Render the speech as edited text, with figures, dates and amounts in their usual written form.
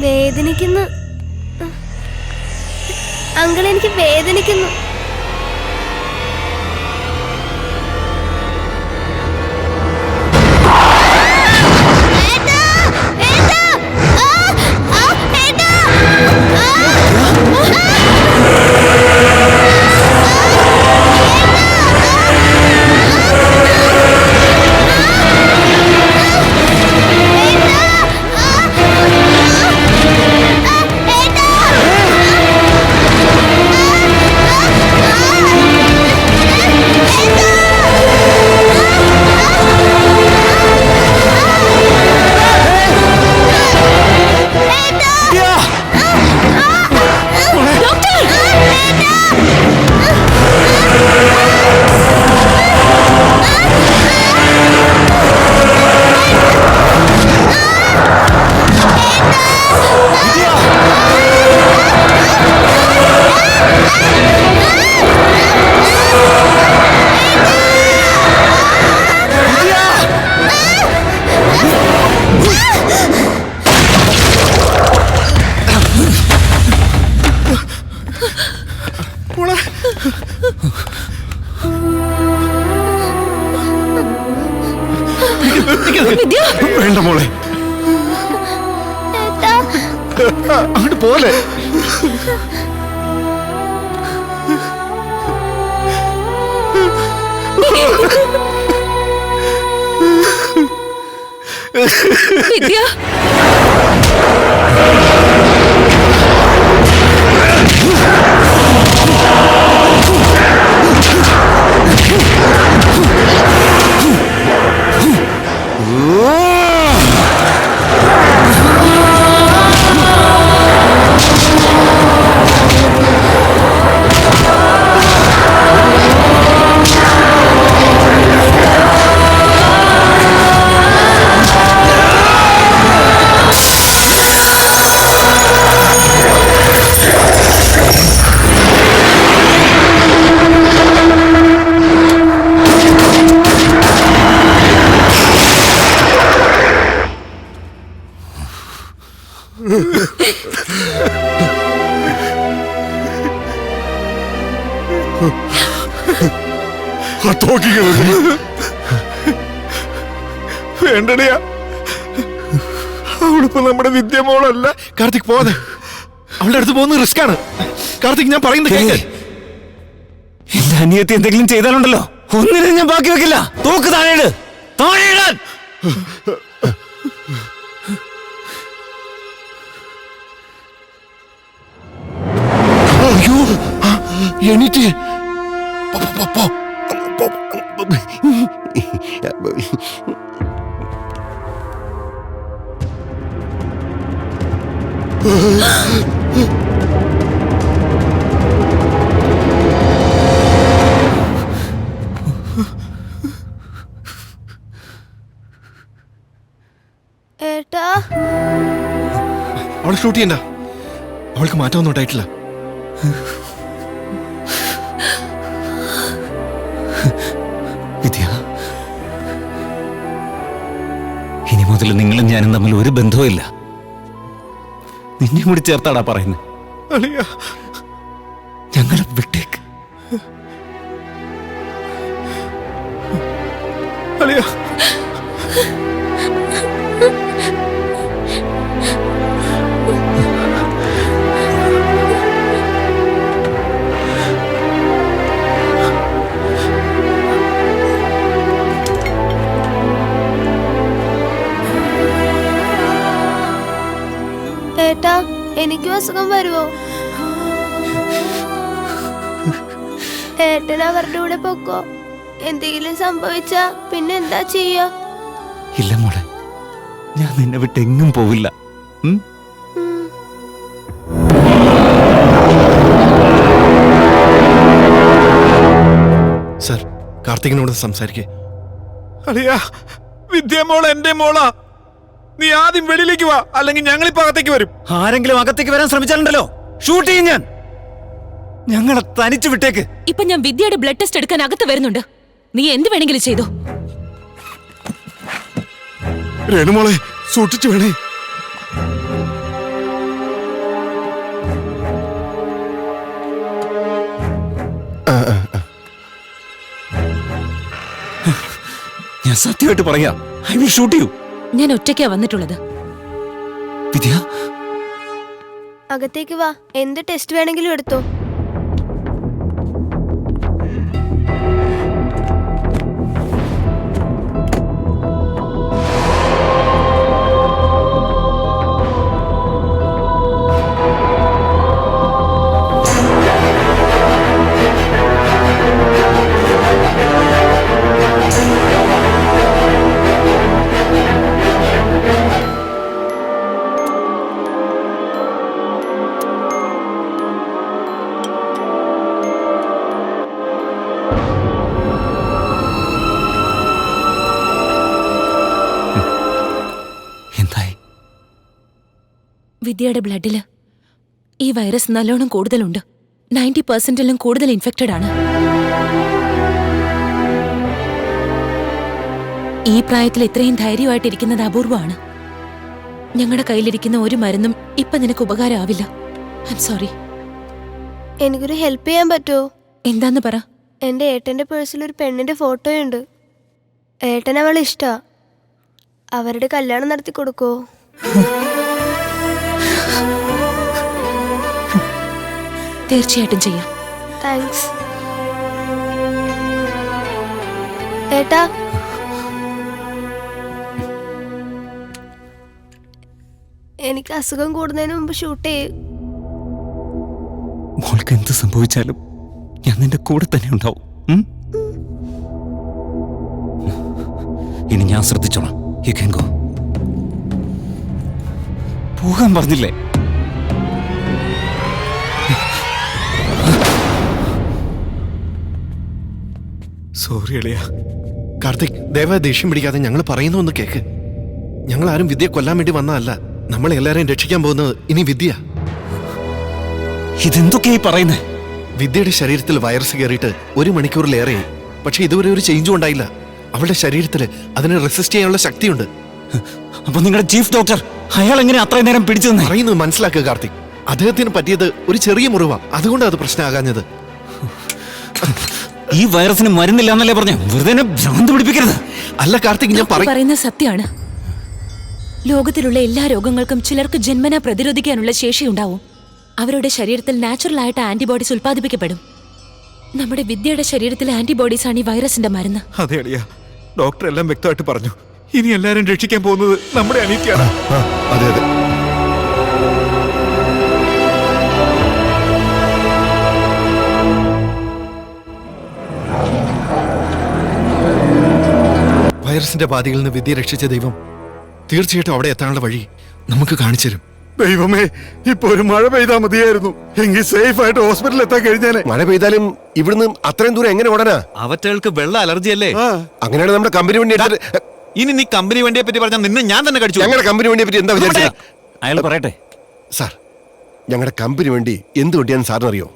വേദനിക്കുന്നു uncle, എനിക്ക് വേദനിക്കുന്നു. വേണ്ട മോളെ, അങ്ങോട്ട് പോലെ. വിദ്യ, വേണ്ടടിയാ, അവളിപ്പോ നമ്മുടെ വിദ്യ മോളല്ല. കാർത്തിക് പോവാതെ, അവളുടെ അടുത്ത് പോകുന്നത് റിസ്ക് ആണ്. കാർത്തിക്, ഞാൻ പറയുന്നത് കേൾക്ക്. എന്റെ അനിയത്തി എന്തെങ്കിലും ചെയ്താലുണ്ടല്ലോ, ഒന്നിനും ഞാൻ ബാക്കി വെക്കില്ല. തോക്ക് താഴെയിട്, താഴെയിടാൻ. അയ്യോ, എണീറ്റ് ഏട്ടാ, അവളെ ഷൂട്ട് ചെയ്യണ്ട. അവൾക്ക് മാറ്റമൊന്നും ഉണ്ടായിട്ടില്ല. വിദ്യ, ഇനി മുതൽ നിങ്ങളും ഞാനും തമ്മിൽ ഒരു ബന്ധവുമില്ല. നിന്നെ കൂടി ചേർത്താടാ പറയുന്നത്. ഞങ്ങളെ വിട്ടേക്ക്. അളിയ, ഏട്ടാ, എനിക്കും അസുഖം വരുമോ? ഏട്ടൻ അവരുടെ കൂടെ പൊക്കോ. എന്തെങ്കിലും സംഭവിച്ചാ പിന്നെ എന്താ ചെയ്യാ? ഇല്ല മോളെ, ഞാൻ നിന്നെ വിട്ട് എങ്ങും പോവില്ല. സർ, കാർത്തികിനോട് സംസാരിക്കേ. അളിയാ, വിദ്യ മോള് എന്റെ മോളാ. നീ ആദ്യം വെളിയിലേക്ക് വാ, അല്ലെങ്കിൽ ഞങ്ങളിപ്പോ അകത്തേക്ക് വരും. ആരെങ്കിലും അകത്തേക്ക് വരാൻ ശ്രമിച്ചാലുണ്ടല്ലോ, ഷൂട്ട് ചെയ്യും ഞാൻ. ഞങ്ങളെ തനിച്ചു വിട്ടേക്ക്. ഇപ്പൊ ഞാൻ വിദ്യയുടെ ബ്ലഡ് ടെസ്റ്റ് എടുക്കാൻ അകത്ത് വരുന്നുണ്ട്. നീ എന്ത് വേണമെങ്കിലും ചെയ്തോ. രേണുമോളെ, സൂക്ഷിച്ചു വേണേ. ഞാൻ സത്യമായിട്ട് പറയാം, ഐ വിൽ ഷൂട്ട് യു. ഞാൻ ഒറ്റയ്ക്കാ വന്നിട്ടുള്ളത്. വിദ്യ, അകത്തേക്ക് വാ, എന്ത് ടെസ്റ്റ് വേണമെങ്കിലും എടുത്തോ. എന്തായി? വിദ്യയുടെ ബ്ലഡില് ഈ വൈറസ് നല്ലോണം കൂടുതലുണ്ട്. 90% കൂടുതൽ ഇൻഫെക്റ്റഡ് ആണ്. ഈ പ്രായത്തിൽ ഇത്രയും ധൈര്യമായിട്ടിരിക്കുന്നത് അപൂർവമാണ്. ഞങ്ങളുടെ കയ്യിലിരിക്കുന്ന ഒരു മരുന്നും ഇപ്പൊ നിനക്ക് ഉപകാരമാവില്ല. I am sorry. എനിക്കൊരു ഹെൽപ്പ് ചെയ്യാൻ പറ്റുമോ? എന്താന്ന് പറ. എൻ്റെ ഏട്ടൻ്റെ പേഴ്സിൽ ഒരു പെണ്ണിൻ്റെ ഫോട്ടോയുണ്ട്. ഏട്ടൻ അവളെ ഇഷ്ടാ. അവരുടെ കല്യാണം നടത്തി കൊടുക്കോ? തീർച്ചയായിട്ടും ചെയ്യാം. താങ്ക്സ് ഏട്ടാ. എനിക്ക് അസുഖം കൂടുന്നതിന് മുമ്പ് ഷൂട്ട് ചെയ്യും. മോൾക്ക് എന്ത് സംഭവിച്ചാലും ഞാൻ നിന്റെ കൂടെ തന്നെ ഉണ്ടാവും. ഇനി ഞാൻ ശ്രദ്ധിച്ചോളാം. You can go. പോകാൻ പറഞ്ഞില്ലേ? സോറി അളിയ. കാർത്തിക്, ദയവായി ദേഷ്യം പിടിക്കാതെ ഞങ്ങൾ പറയുന്ന ഒന്ന് കേക്ക്. ഞങ്ങൾ ആരും വിദ്യയെ കൊല്ലാൻ വേണ്ടി വന്നതല്ല. നമ്മളെ എല്ലാരെയും രക്ഷിക്കാൻ പോകുന്നത് ഇനി വിദ്യ. ഇതെന്തൊക്കെയായി പറയുന്നേ? വിദ്യയുടെ ശരീരത്തിൽ വൈറസ് കയറിയിട്ട് 1 മണിക്കൂറിലേറെയായി. പക്ഷെ ഇതുവരെ ഒരു ചേഞ്ചും ഉണ്ടായില്ല. അവളുടെ ശരീരത്തിൽ അതിനെ റെസിസ്റ്റ് ചെയ്യാനുള്ള ശക്തിയുണ്ട്. അപ്പൊ നിങ്ങളുടെ ചീഫ് ഡോക്ടർ അയാൾ എങ്ങനെ അത്രയും നേരം പിടിച്ചെന്ന് പറയുന്നത് മനസ്സിലാക്കുക കാർത്തിക്. അദ്ദേഹത്തിന് പറ്റിയത് ഒരു ചെറിയ മുറിവാ, അതുകൊണ്ട് അത് പ്രശ്നമാകാഞ്ഞത്. ഈ വൈറസിന് മരുന്നില്ല എന്നല്ലേ പറഞ്ഞു? വെറുതെ എന്നെ ഭ്രാന്ത് പിടിപ്പിക്കരുത്. അല്ല കാർത്തിക്, ഞാൻ പറയുന്നത് സത്യമാണ്. ലോകത്തിലുള്ള എല്ലാ രോഗങ്ങൾക്കും ചിലർക്ക് ജന്മന പ്രതിരോധിക്കാനുള്ള ശേഷിയുണ്ടാവും. അവരുടെ ശരീരത്തിൽ നാച്ചുറൽ ആയിട്ട് ആന്റിബോഡീസ് ഉൽപ്പാദിപ്പിക്കപ്പെടും. നമ്മുടെ വിദ്യയുടെ ശരീരത്തിലെ ആന്റിബോഡീസ് ആണ് ഈ വൈറസിന്റെ മരുന്ന്. അതെ അളിയ, ഡോക്ടർ എല്ലാം വ്യക്തമായിട്ട് പറഞ്ഞു. ഇനി എല്ലാരും രക്ഷിക്കാൻ പോകുന്നത് നമ്മുടെ അനീതിയാണ്. അതെ അതെ. വൈറസിന്റെ ബാധയിൽ നിന്ന് വിദ്യ രക്ഷിച്ച ദൈവം തീർച്ചയായിട്ടും അവിടെ എത്താനുള്ള വഴി നമുക്ക് കാണിച്ചു തരും. ദൈവമേ, ഇപ്പൊ ഒരു മഴ പെയ്താ മതിയായിരുന്നു. എങ്കിൽ സേഫ് ആയിട്ട് ഹോസ്പിറ്റലിൽ എത്താൻ കഴിഞ്ഞാനെ. മഴ പെയ്താലും ഇവിടുന്ന് അത്രയും ദൂരം എങ്ങനെ ഓടാനാ? അവറ്റകൾക്ക് വെള്ള അലർജി അല്ലേ? അങ്ങനെയാണ് നമ്മുടെ കമ്പനി വണ്ടി ഇനി നീ കമ്പനി വണ്ടിയെ പറ്റി പറഞ്ഞാൽ നിന്നെ ഞാൻ തന്നെ കടിച്ചു. ഞങ്ങളുടെ കമ്പനി വണ്ടിയെ പറ്റി എന്താ വിചാരിച്ചത്? അയാൾ പറയട്ടെ. സാർ, ഞങ്ങളുടെ കമ്പനി വണ്ടി എന്ത് വണ്ടിയാന്ന് സാറിന് അറിയോ?